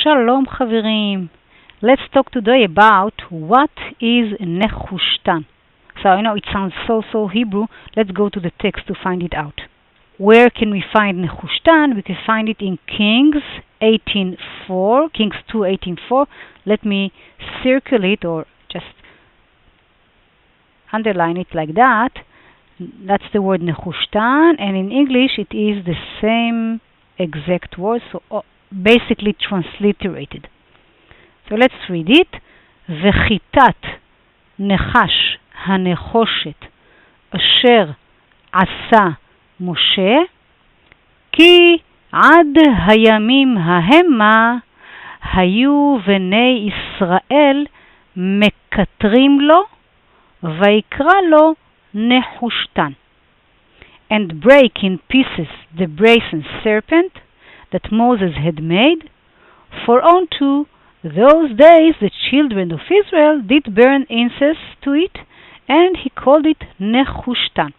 Shalom Chavirim. Let's talk today about what is Nehushtan. So I know it sounds so Hebrew. Let's go to the text to find it out. Where can we find Nehushtan? We can find it in Kings 18:4, Kings 2:18:4. Let me circle it or just underline it like that. That's the word Nehushtan, and in English it is the same exact word, so basically transliterated. So let's read it. וחיטת נחש הנחושת אשר עשה משה, כי עד הימים ההמה היו בני ישראל מקטרים לו, ויקרא לו Nehushtan, and break in pieces the brazen serpent that Moses had made, for unto those days the children of Israel did burn incense to it, and he called it Nehushtan.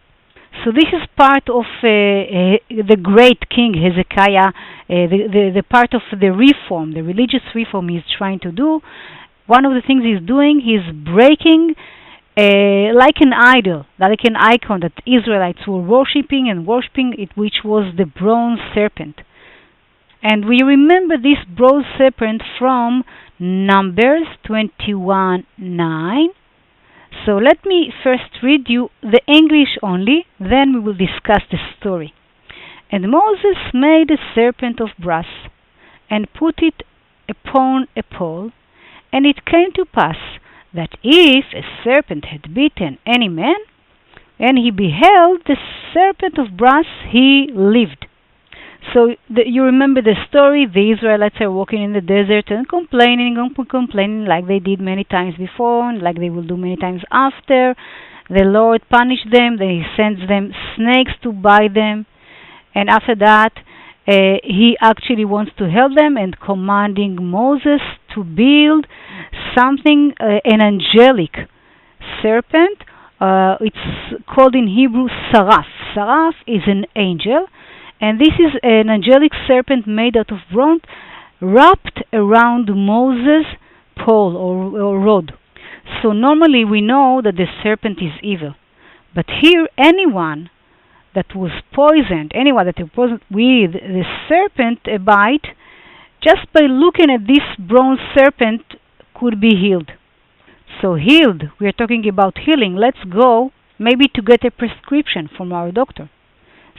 So this is part of the great king Hezekiah, the part of the reform, the religious reform he's trying to do. One of the things he's doing, he's breaking like an idol, like an icon that Israelites were worshipping it, which was the bronze serpent. And we remember this bronze serpent from Numbers 21:9. So let me first read you the English only, then we will discuss the story. And Moses made a serpent of brass, and put it upon a pole, and it came to pass that if a serpent had bitten any man, and he beheld the serpent of brass, he lived. So you remember the story. The Israelites are walking in the desert and complaining like they did many times before, like they will do many times after. The Lord punished them, then he sends them snakes to bite them, and after that he actually wants to help them and commanding Moses to build something, an angelic serpent. It's called in Hebrew Saraf. Saraf is an angel, and this is an angelic serpent made out of bronze, wrapped around Moses' pole or rod. So normally we know that the serpent is evil, but here anyone that was poisoned with the serpent bite, just by looking at this bronze serpent could be healed. So healed, we are talking about healing. Let's go maybe to get a prescription from our doctor.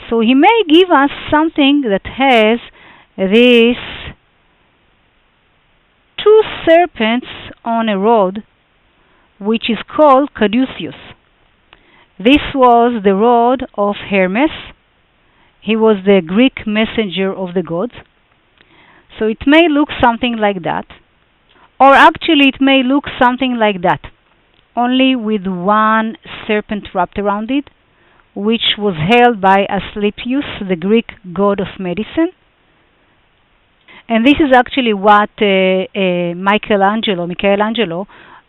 So he may give us something that has these two serpents on a rod, which is called caduceus. This was the rod of Hermes. He was the Greek messenger of the gods. So it may look something like that. Or actually it may look something like that, only with one serpent wrapped around it, which was held by Asclepius, the Greek god of medicine. And this is actually what Michelangelo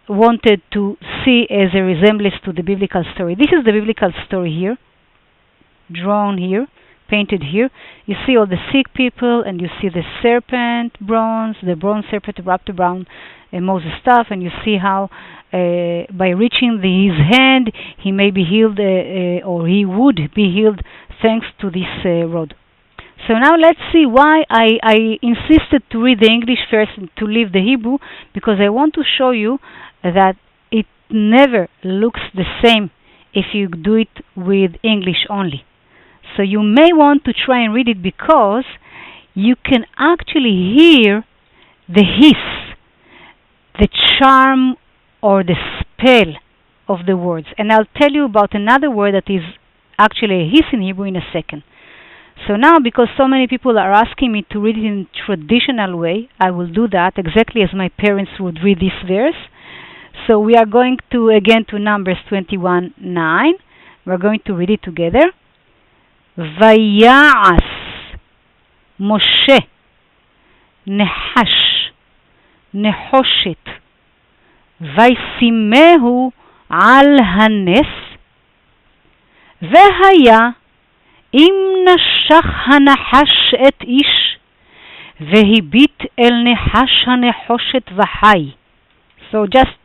wanted to see as a resemblance to the biblical story. This is the biblical story here, drawn here, painted here. You see all the sick people, and you see the serpent, the bronze serpent wrapped around Moses' staff, and you see how by reaching his hand, he may be healed, or he would be healed thanks to this rod. So now let's see why I insisted to read the English first and to leave the Hebrew, because I want to show you that it never looks the same if you do it with English only. So you may want to try and read it, because you can actually hear the hiss, the charm or the spell of the words. And I'll tell you about another word that is actually a hiss in Hebrew in a second. So now, because so many people are asking me to read it in traditional way, I will do that exactly as my parents would read this verse. So we are going to again to Numbers 21:9. We're going to read it together. ויעש משה נחש נחושת וישימהו על הנס, והיה אם נשך הנחש את איש והביט אל נחש הנחושת וחי. So just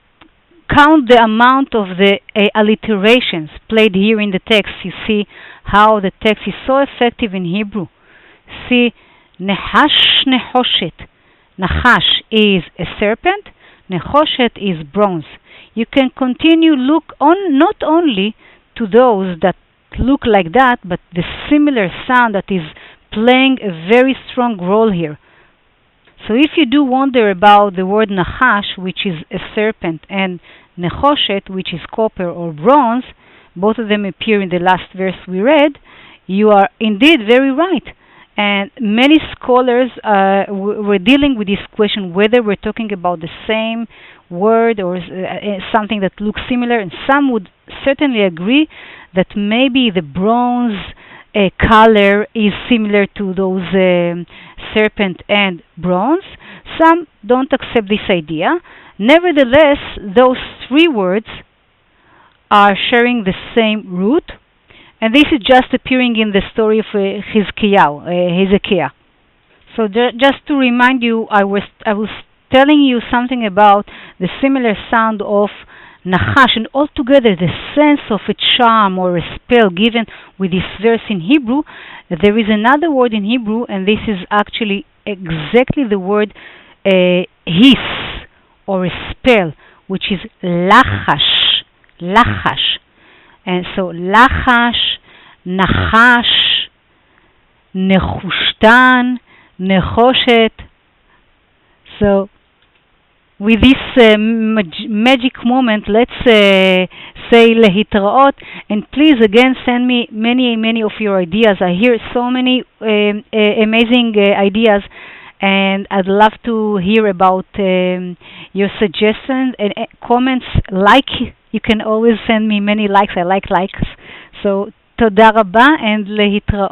count the amount of the alliterations played here in the text. You see how the text is so effective in Hebrew. See, Nehash Nehoshet. Nachash is a serpent, Nehoshet is bronze. You can continue look on not only to those that look like that, but the similar sound that is playing a very strong role here. So if you do wonder about the word Nachash, which is a serpent, and Nehoshet, which is copper or bronze, both of them appear in the last verse we read, you are indeed very right. And many scholars were dealing with this question, whether we're talking about the same word or something that looks similar, and some would certainly agree that maybe the bronze color is similar to those serpent and bronze. Some don't accept this idea. Nevertheless, those three words are sharing the same root, and this is just appearing in the story of Hezekiah. So just to remind you, I was telling you something about the similar sound of Nachash, and altogether the sense of a charm or a spell given with this verse in Hebrew. There is another word in Hebrew, and this is actually exactly the word hiss, or a spell, which is lachash. Lachash. And so lachash, nachash, nehushtan, nechoshet. So with this magic moment, let's say lehitraot, and please again send me many of your ideas. I hear so many amazing ideas, and I'd love to hear about your suggestions and comments. You can always send me many likes. I like likes. So toda raba and lehitraot.